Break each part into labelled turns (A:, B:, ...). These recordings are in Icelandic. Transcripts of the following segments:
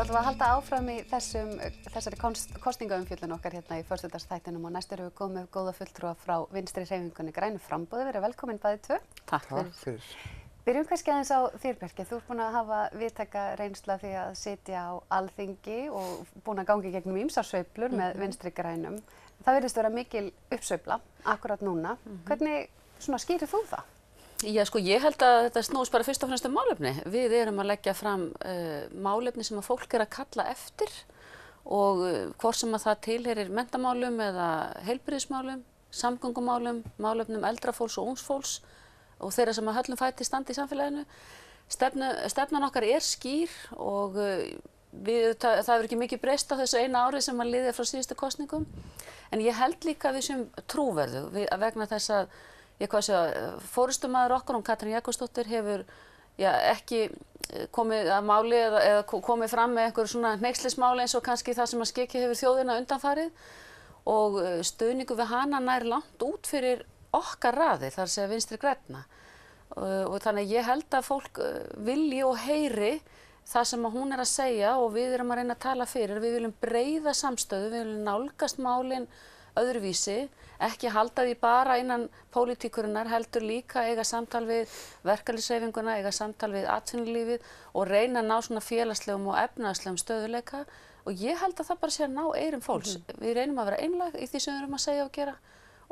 A: ætlum við að halda áfram í þessari kosningaumfjöllun okkar hérna í föstudagsþættinum og næst erum við komið góða fulltrúa frá vinstri hreyfingunni Grænu framboði. Verið velkomin bæði tvö.
B: Takk fyrir.
A: Byrjum kannski aðeins á þér, Bjarki. Þú ert búin að hafa víðtæka reynslu af því að sitja á Alþingi og búin að ganga í gegnum ýmsar sveiflur með vinstri grænum. Það virðist vera mikil uppsveifla akkurat núna. Hvernig skýrir þú það?
B: Já, sko, ég held að þetta snúist bara fyrst og fremst málefni. Við erum að leggja fram málefni sem að fólk er að kalla eftir og hvort sem að það tilheyrir menntamálum eða heilbrigðismálum, samgöngumálum, málefnum eldra fólks og ungs fólks og þeirra sem að höllum fæti standi í samfélaginu. Stefnan okkar er skýr og það hefur ekki mikið breyst á þessu eina ári sem að liðið frá síðustu kosningum. En ég held líka að við séum trúverðug vegna þess að forystumaður okkar, Katrín Jakobsdóttir, hefur ekki komið að máli eða komið fram með einhver svona hneykslismáli eins og kannski það sem að skekja hefur þjóðina undanfarið og stuðningu við hana nær langt út fyrir okkar raðir, þar að segja vinstri grænna. Og þannig ég held að fólk vilji og heyri það sem að hún er að segja og við erum að reyna að tala fyrir. Við viljum breiða samstöðu, við viljum nálgast málin öðruvísi, ekki halda því bara innan pólitíkurinnar, heldur líka eiga samtal við verkalýðshreyfinguna, eiga samtal við atvinnulífið og reyna að ná svona félagslegum og efnahagslegum stöðuleika og ég held að það bara sé að ná eyrum fólks. Við reynum að vera einlæg í því sem við erum að segja og gera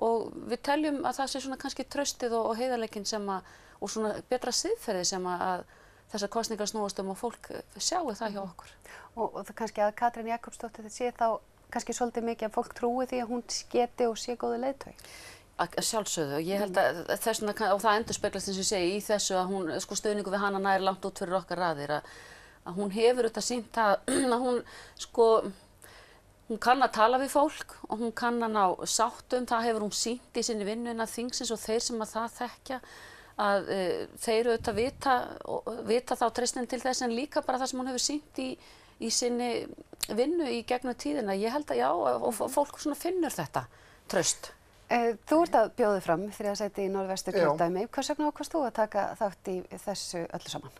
B: og við teljum að það sé svona kannski traustið og heiðarleikinn sem að, og svona betra siðferði sem að þessar kosningar snúast og fólk sjáu það hjá okkur. Og
A: það kannski að Katrín Jakobsdóttir sé þá kannski svolítið mikið að fólk trúi því að hún geti og sé góði leiðtogi?
B: Sjálfsögðu, ég held að þessuna, og það endurspeglast eins og ég segi í þessu að hún, sko stuðningu við hana nær langt út fyrir okkar raðir, að hún hefur þetta sýnt að hún, sko, hún kann að tala við fólk og hún kann að ná sáttum, það hefur hún sýnt í sinni vinnu innan þingsins og þeir sem að það þekkja, að þeir auðvitað vita þá treystin til þess en líka bara það sem hún hefur sýnt í sinni vinnu í gegnum tíðina. Ég held að já, og fólk svona finnur þetta traust.
A: Þú ert að bjóða fram þriðja sæti í Norðvesturkjördæmi. Hvers vegna ákvaðst þú að taka þátt í þessu öllu saman?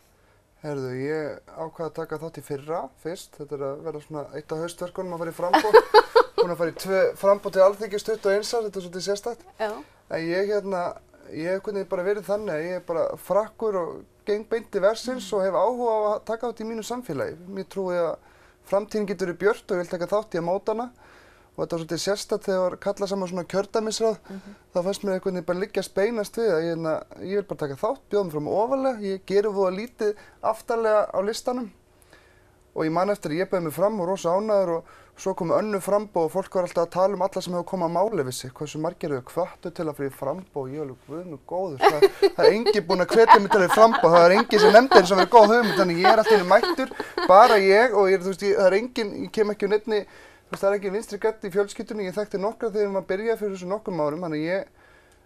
C: Heyrðu, ég ákvað að taka þátt í fyrra fyrst. Þetta er að vera svona eitt af haustverkunum að fara í framboð. Búin að fara í 2 framboð til Alþingis 21 ár, þetta er svolítið sérstakt.
A: Já.
C: En ég hef hvernig bara verið þannig að ég er bara frakkur og geng beint í versins og hef áhuga á að taka þátt í mínu samfélagi. Mér trúi að framtíðin getur verið björt og ég vil taka þátt í að móta hana og þetta var svolítið sérstakt þegar kallað saman svona kjördæmisráð. Þá fannst mér einhvern veginn bara liggjast beinast við að ég vil bara taka þátt, bjóða mig fram ofarlega, ég geri voða lítið aftarlega á listanum og ég man eftir að ég bauð mig fram og rosa ánægður og svo komu önnur framboð og fólk var alltaf að tala alla sem hefur komið að máli við sig, hversu margir hefur hvattu til að fyrir framboð og ég alveg, guð mig góður, það er enginn búinn að hvetja mig til að fyrir framboð, það er enginn sem nefndi eins og verið góð hugmynd, þannig ég er alltaf mættur, bara ég og það er enginn, ég kem ekki neinni, það er ekki vinstri grænt í fjölskyldunni, ég þekkti nokkra þegar maður byrjaði fyrir þessu nokkrum árum, þannig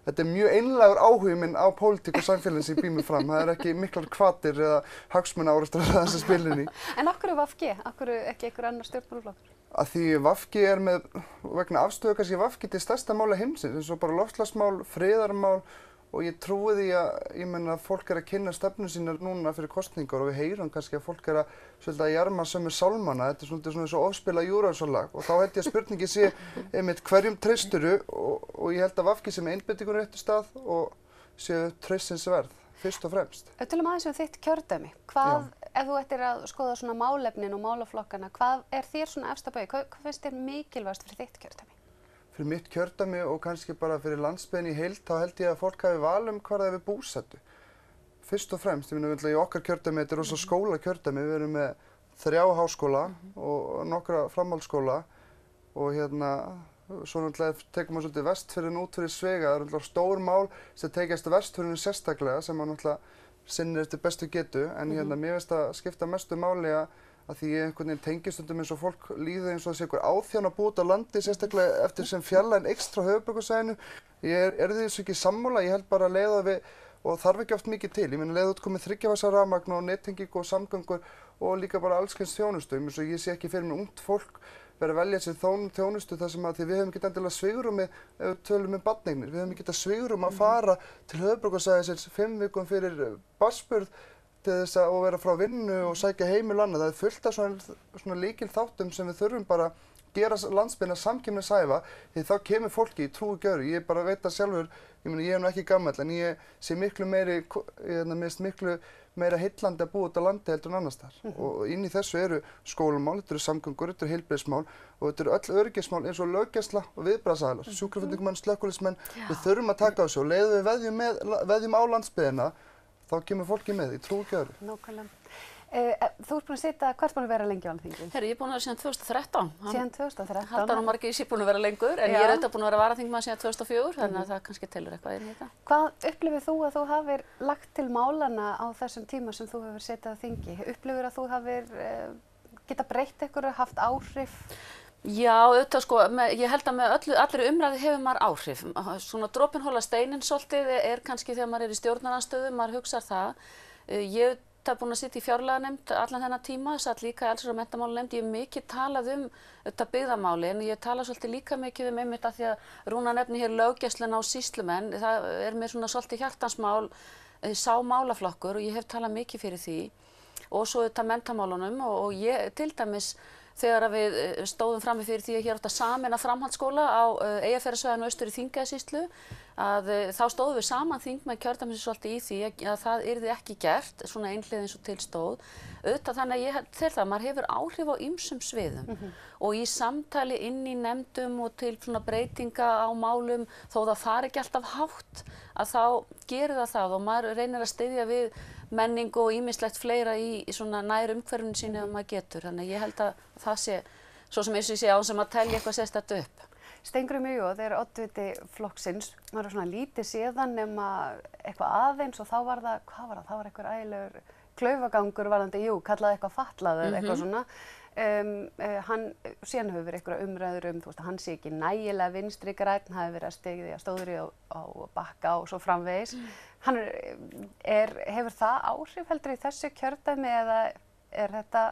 C: þetta er mjög einlægur áhugi minn á pólitík og samfélagin sem ég býð mig fram. Það er ekki miklar hvatir eða hagsmunaárekstrar að þessu spilinni.
A: En af hverju VG? Af hverju ekki einhver annar stjórnmálaflokkur?
C: Að því VG er með, vegna afstöðu kannski VG til stærsta mála heimsins, eins og bara loftslagsmál, friðarmál og ég trúi því að, ég meina, fólk er að kynna stefnu sínar núna fyrir kosningar og við heyrum kannski að fólk er að jarma sömu sálmana, þetta er svona eins og ofspila Eurovision-lag og þá held ég að spurningi sé einmitt hverjum treysturu og ég held að VG sé með einbeitingu á réttu stað og séu traustsins verð, fyrst og fremst.
A: Tölum aðeins um þitt kjördæmi. Hvað, ef þú ættir að skoða svona málefnin og málaflokkana, hvað er þér svona efst að baugi? Hvað finnst þér mikilvægast fyrir þitt kjördæmi?
C: Fyrir mitt kjördæmi og kannski bara fyrir landsbyggðinni í heild, þá held ég að fólk hafi val hvar það er við búsettu. Fyrst og fremst, ég meina í okkar kjördæmi, þetta er rosa skólakjördæmi, við erum með 3 háskóla og nokkra framhaldsskóla og svo náttúrulega tekum við svolítið Vestfjörðinn út fyrir Svega, það er náttúrulega stór mál sem tekjast Vestfjörðinn sérstaklega sem að náttúrulega sinnir eftir bestu getu, en mér finnst að skipta mestu máli að því ég einhvern veginn tengi stundum eins og fólk líður eins og þessi einhver áþján að búa út á landi, sérstaklega eftir sem fjarlægðin ekstra höfuðborgarsvæðinu. Ég er því þessu ekki sammála, ég held bara að leiða við, og þarf ekki oft mikið til. Ég meina leiða út komið 3 fasa rafmagn og nettengingu og samgöngur og líka bara alls kyns þjónustu. Ég sé ekki fyrir mig ungt fólk vera að velja sér þjónustu þar sem að því við höfum ekki endilega svigrúmi ef við tölum barneignir. Við höfum ekki svigrúm að fara til höfuðborgarsvæðisins 5 vikum fyrir barnsburð til þess að vera frá vinnu og sækja heimil og annað. Það er fullt af svona lykil þáttum sem við þurfum bara gera landsbyggðina samkeppnishæfa því þá kemur fólki í trúi gjöru. Ég bara veit það sjálfur, ég er nú ekki gamall en ég sé miklu meira heillandi að búa út á landi heldur en annars þar. Og inn í þessu eru skólamál, þetta eru samgöngur, þetta eru heilbrigðismál og þetta eru öll öryggismál eins og löggæsla og viðbragðsaðilar, sjúkraflutningamenn, slökkviliðsmenn. Við þurfum að taka á þessu og leiðum við veðjum á landsbyggðina, þá kemur fólki með í trúi gjöru.
A: Nákvæmlega. Þú ert búin að sitja, hvað ert búin að vera lengi á Alþingi?
B: Herri, ég er búin að vera síðan 2013.
A: Síðan 2013?
B: Halldór og Margrét sé búin að vera lengur, en ég er auðvitað búin að vera varaþingmaður síðan 2004, þannig að það kannski telur eitthvað inn í þetta.
A: Hvað upplifir þú að þú hafir lagt til málana á þessum tíma sem þú hefur setið á þingi? Upplifir að þú hafir geta breytt ykkur og haft áhrif?
B: Já, auðvitað sko, ég held að með allri umræðu hefur maður áhrif. Svona dropinn hola steininn svolítið kannski þegar maður í stjórnarandstöðu, maður hugsar það. Ég hef búin að sitja í fjárlaganefnd allan þennan tíma, satt líka í allsherjar- og menntamálanefnd. Ég hef mikið talað þetta byggðamáli, en ég tala svolítið líka mikið einmitt að því að Rúna nefni hér löggæsluna og sýslumenn. Það mér svona svolítið hjartansmál, sá málaflokkur og ég hef talað mikið fyrir því. Og svo þetta menntamálunum og ég til dæmis þegar við stóðum frammi fyrir því að hér átt að sameina framhaldsskóla á Eyjafjarðarsvæðinu austur í Þingeyjarsýslu að þá stóðum við saman þingmenn kjördæmisins svolítið í því að það yrði ekki gert, svona einhliða eins og til stóð. Auðvitað þannig að ég tel það, maður hefur áhrif á ýmsum sviðum og í samtali inn í nefndum og til svona breytinga á málum, þó það fari ekki alltaf hátt, að þá gerir það og maður reynir að styðja við menningu og ýmislegt fleira í svona nær umhverfinu sínu ef maður getur. Þannig að ég held að það sé, svo sem ég sé á sem að telja eitthvað sérstakt upp.
A: Steingrímur J. er oddviti flokksins. Maður er svona lítið séðan nema eitthvað aðeins og þá var það, hvað var það? Það var eitthvað ægilegur klaufagangur varðandi, kallaði eitthvað fatlaður, eitthvað svona. Síðan hefur verið eitthvað umræður þú veist að hann sé ekki nægilega vinstri grænn, hafi verið að styðja stóðri á Bakka og svo framvegis. Hefur það áhrif heldur í þessu kjördæmi eða er þetta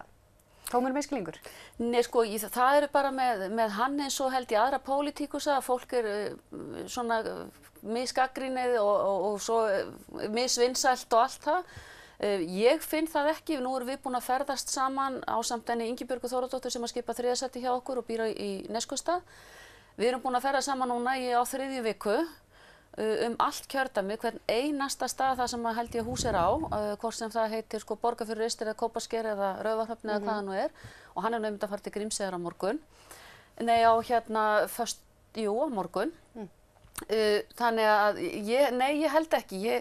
A: tómur misskilningur?
B: Nei sko, það eru bara með hann eins og held ég aðra pólitíkusa að fólk svona misgagnrýnið og svo misvinsælt og allt það. Ég finn það ekki, nú erum við búin að ferðast saman ásamt henni Ingibjörgu Þórodóttur sem að skipa 3. sæti hjá okkur og býr í Neskaupstað. Við erum búin að ferðast saman núna á 3. viku allt kjördæmi, hvern einasta stað það sem held ég hús á, hvort sem það heitir sko Borgarfjörður Eystra eða Kópasker eða Raufarhöfn eða hvað það nú og hann einmitt að fara til Grímseyjar á morgun. Nei, á á morgun. Þannig að ég held ekki,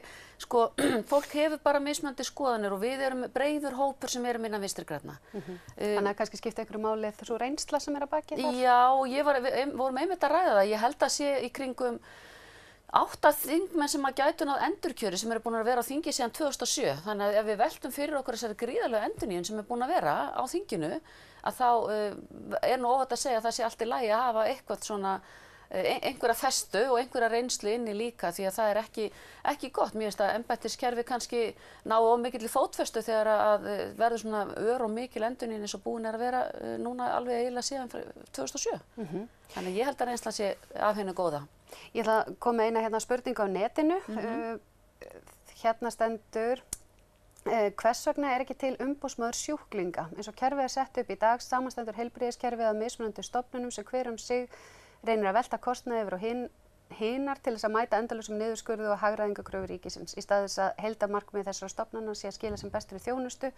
B: fólk hefur bara mismunandi skoðanir og við erum breiður hópur sem erum innan Vinstri grænna.
A: Þannig að kannski skipta ykkur máli þessu reynsla sem að baki þar?
B: Já, við vorum einmitt að ræða það. Ég held að sé í kringum 8 þingmenn sem að gætu náð endurkjöri sem eru búin að vera á þingi síðan 2007. Þannig að ef við veltum fyrir okkur þessari gríðarlegu endurnýjun sem er búin að vera á þinginu, að þá nú óhætt að segja að það sé allt í lagi að hafa eitthvað svona einhverja festu og einhverja reynslu inni líka því að það ekki gott. Mér finnst að embættiskerfi kannski ná of mikilli fótfestu þegar að verður svona ör og mikil endurnýjun eins og búin að vera núna alveg eiginlega síðan 2007. Þannig ég held að reynslan sé af henni góða.
A: Ég ætla að koma með eina spurningu á netinu. Hérna stendur, hvers vegna ekki til umboðsmaður sjúklinga? Eins og kerfið sett upp í dag, samanstendur heilbrigðiskerfið að mismunandi stofnunum sem hver sig reynir að velta kostnaði yfir á hinar til þess að mæta endalausum niðurskurði og hagræðingakröfur ríkisins. Í stað þess að heildarmarkmið þessara stofnana sé að skila sem bestri þjónustu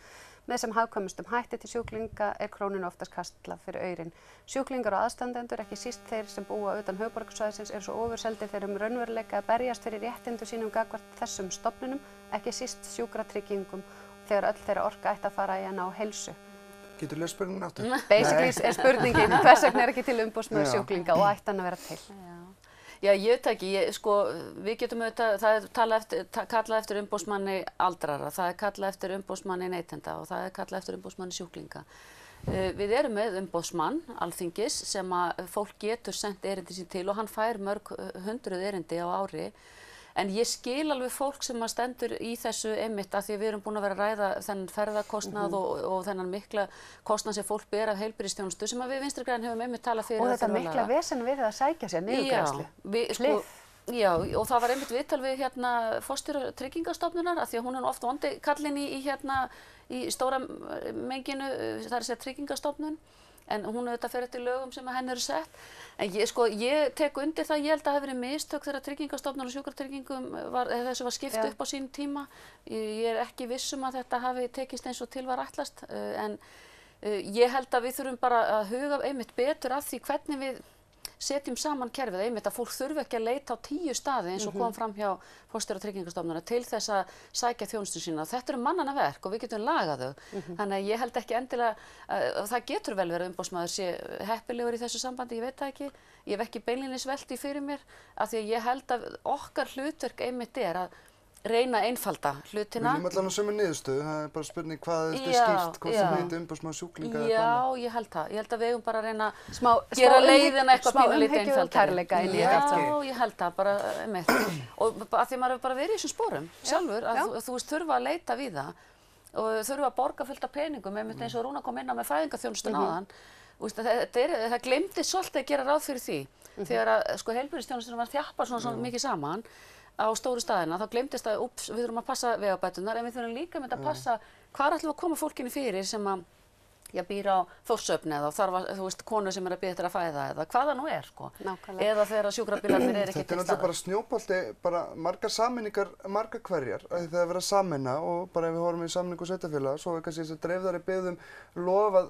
A: með sem hagkvæmustum hætti til sjúklinga krónunni oftast kastað fyrir aurinn. Sjúklingar og aðstandendur, ekki síst þeir sem búa utan höfuðborgarsvæðisins, eru svo ofurseldir þeir raunveruleika að berjast fyrir réttindum sínum gagnvart þessum stofnunum, ekki síst sjúkratryggingum, þegar öll þeirra orka ætti að fara í að ná heilsu.
C: Getur þú spurningin aftur?
A: Basically spurningin, hvers vegna ekki til umboðsmaður sjúklinga og ætti hann að vera til?
B: Já, ég veit ekki, við getum auðvitað, það kallað eftir umboðsmanni aldrara, það kallað eftir umboðsmanni neytenda og það kallað eftir umboðsmanni sjúklinga. Við erum með umboðsmann Alþingis sem að fólk getur sent erindi sín til og hann fær mörg 100 erindi á ári. En ég skil alveg fólk sem að stendur í þessu einmitt að því við erum búin að vera að ræða þennan ferðakostnað og þennan mikla kostnað sem fólk ber af heilbrigðisþjónustu sem að við Vinstri græn höfum einmitt talað fyrir.
A: Og þetta mikla vesen við að sækja sér niðurgreiðslu.
B: Já, Já, og það var einmitt viðtal við hérna forstjóra Tryggingastofnunar af því að hún er oft vondi kallinn í stóra menginu, það er að segja Tryggingastofnun, en hún auðvitað fer eftir lögum sem að henni eru sett. En ég tek undir það, ég held að það hafi verið mistök þegar Tryggingastofnun og Sjúkratryggingum þessu var skipt upp á sínum tíma. Ég er ekki viss að þetta hafi tekist eins og til var ætlast, en ég held að við þurfum bara að huga einmitt betur að því hvernig við setjum saman kerfið, einmitt að fólk þurfi ekki að leita á 10 staði eins og kom fram hjá forstjóra Tryggingastofnunar til þess að sækja þjónustu sína. Þetta eru mannanna verk og við getum lagað þau. Þannig að ég held ekki endilega, það getur vel verið að umboðsmaður sé heppilegur í þessu sambandi, ég veit það ekki. Ég hef ekki beinlínis velt því fyrir mér af því að ég held að okkar hlutverk einmitt er að reyna að einfalda hlutina.
C: Við viljum allan á sömu niðurstöðu, það er bara spurning hvað þetta er skýrt, hvort það heiti umboðsmaður sjúklinga eða hvað.
B: Já, ég held það. Ég held að við eigum bara að reyna að gera leiðina eitthvað pínulítið einfaldari. Já, ég held það bara einmitt. Og af því maður hefur bara verið í þessum sporum sjálfur, að þú veist þurfa að leita við það og þurfa að borga fullt af peningum, einmitt eins og Rúna kom inn á með fæðingarþjónustuna áðan. Það gleymdist svolítið að gera ráð fyrir því. Þegar að heilbrigðisþjónustan var þjappað svona mikið saman á stóru staðina, þá gleymdist að við þurfum að passa vegabæturnar, en við þurfum líka með að passa hvar ætlum við að koma fólkinu fyrir sem að býr á Þórshöfn eða þarf að, þú veist, konu sem er að bíða eftir að fæða eða hvað það nú er, sko.
A: Nákvæmlega.
B: Eða þegar sjúkrabílarnir er ekki til
C: Þetta er
B: staðar.
C: náttúrulega bara snjóbolti, bara margar sameiningar, margar hverjar, að það er verið að sameina og bara ef við horfum í sameiningu sveitarfélaga, svo er kannski þess að dreifðari biðum lofað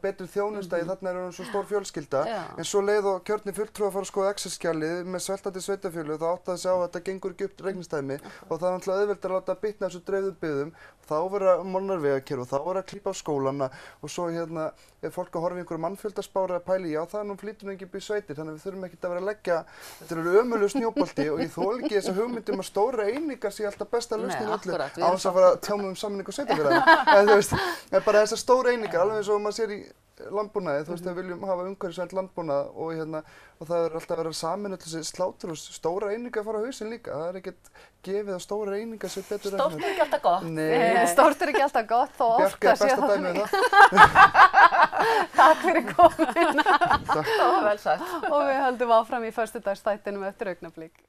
C: betri þjónusta í þarna er hún svo stór fjölskylda, en svo leið og kjörni fulltrúi að fara að skoða Excel-skjalið með sveltandi sveitarfélög, þá átti að sjá að þetta gengur ekki upp reikningsdæmi og það er náttúrulega auðvelt að láta bitna þessu dreifðu biðum, þá vera mannarvegakerfi og þá vera að klípa á skólana og svo ef fólk að horfa í einhverju mannfjöldaspári að pæla í, já það flýtur nú ekki upp í sveitir, þannig að við þurfum ekkert að vera að leggja, þetta eru ömurlegur snjóbolti og ég þoli ekki þessa hugmyndum að stóra einingar sé alltaf besta lausnin öllu, á þess að fara að tjá mig um sameiningu sveitarfélaga. En þú veist, bara þessar stóra einingar, alveg eins og maður sér í landbúnaði, þú veist, við viljum hafa umhverfisvænt landbúnað og það er alltaf að vera samin öll þessi sláturhús, stóra einingar fara á hausinn líka, það er ekkert gefið að stóra einingar sé betur
B: Stórt er ekki alltaf gott.
C: Nei.
A: Stórt er ekki alltaf gott þó
C: Bjarki er besta dæmið um
A: það. Takk fyrir komuna.
B: Það var vel sagt.
A: Og við höldum áfram í föstudagsþættinum eftir augnablik.